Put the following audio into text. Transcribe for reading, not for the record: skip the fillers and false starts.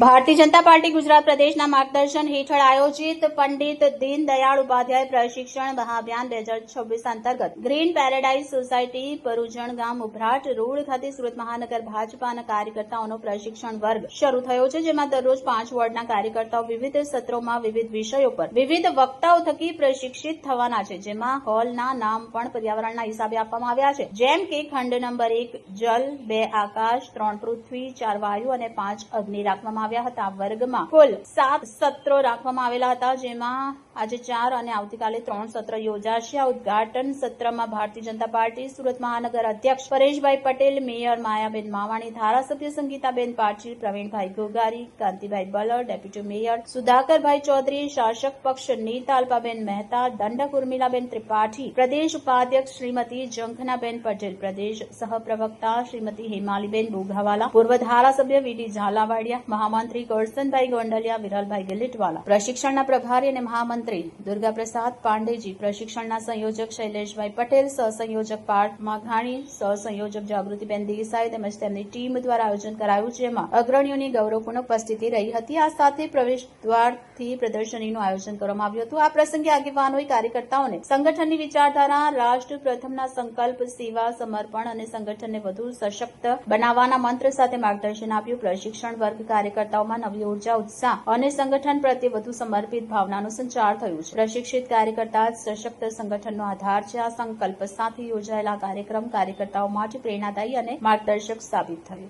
Bharatiya Janata party Gujarat પ્રદેશના માર્ગદર્શન હેઠળ આયોજિત પંડિત દીનદયાળ ઉપાધ્યાય પ્રશિક્ષણ મહાઅભિયાન 2026 અંતર્ગત ગ્રીન પેરેડાઇઝ સોસાયટી પરુજણ ગામ ઉભરાટ રોડ ખાતે સુરત મહાનગર ભાજપાના કાર્યકર્તાઓનો પ્રશિક્ષણ વર્ગ શરૂ થયો છે, જેમાં દરરોજ 5 વોર્ડના કાર્યકર્તાઓ વિવિધ સત્રોમાં વિવિધ વિષયો પર વિવિધ વક્તાઓ થકી પ્રશિક્ષિત થવાના છે, જેમાં હોલના નામ પણ પર્યાવરણના હિસાબે આપવામાં આવ્યા છે, જેમ કે ખંડ નંબર 1 જલ, 2 આકાશ, 3 પૃથ્વી, 4 વાયુ અને 5 અગ્નિ રાખવામાં આવ્યા હતા। આ વર્ગમાં કુલ 7 સત્રો રાખવામાં આવેલા હતા, જેમાં આજે 4 અને આવતીકાલે 3 સત્ર યોજાશે। આ ઉદ્ઘાટન સત્રમાં ભારતીય જનતા પાર્ટી સુરત મહાનગર અધ્યક્ષ પરેશભાઈ પટેલ, મેયર માયાબેન માવાણી, ધારાસભ્ય સંગીતાબેન પાટીલ, પ્રવીણભાઈ ગોગારી, કાંતિભાઈ બલર, ડેપ્યુટી મેયર સુધાકરભાઈ ચૌધરી, શાસક પક્ષ નેતા અલ્પાબેન મહેતા, દંડક ઉર્મિલાબેન ત્રિપાઠી, પ્રદેશ ઉપાધ્યક્ષ શ્રીમતી જંખનાબેન પટેલ, પ્રદેશ સહપ્રવક્તા શ્રીમતી હેમાલીબેન બોઘાવાલા, પૂર્વ ધારાસભ્ય વીડી ઝાલાવાડિયા, મહામંત્રી કરસનભાઈ ગોંડલિયા, વિરલભાઈ ગિલીટવાલા, પ્રશિક્ષણના પ્રભારી અને મહામંત્રી દુર્ગાપ્રસાદ પાંડેજી, પ્રશિક્ષણના સંયોજક શૈલેષભાઈ પટેલ, સહસંયોજક પાર્થ માઘાણી, સહસંયોજક જાગૃતિબેન દેસાઈ તેમજ તેમની ટીમ દ્વારા આયોજન કરાયું, જેમાં અગ્રણીઓની ગૌરવપૂર્ણ ઉપસ્થિતિ રહી હતી। આ સાથે પ્રવેશ દ્વારથી પ્રદર્શનીનું આયોજન કરવામાં આવ્યું હતું। આ પ્રસંગે આગેવાનોએ કાર્યકર્તાઓને સંગઠનની વિચારધારા, રાષ્ટ્ર પ્રથમના સંકલ્પ, સેવા, સમર્પણ અને સંગઠનને વધુ સશક્ત બનાવવાના મંત્ર સાથે માર્ગદર્શન આપ્યું। પ્રશિક્ષણ વર્ગ કાર્યકર્તાઓમાં નવી ઉર્જા, ઉત્સાહ અને સંગઠન પ્રત્યે વધુ સમર્પિત ભાવનાનો સંચાર થયું છે। પ્રશિક્ષિત કાર્યકર્તા જ સશક્ત સંગઠનનો આધાર છે। આ સંકલ્પ સાથે યોજાયેલા કાર્યક્રમ કાર્યકર્તાઓ માટે પ્રેરણાદાયી અને માર્ગદર્શક સાબિત થયો।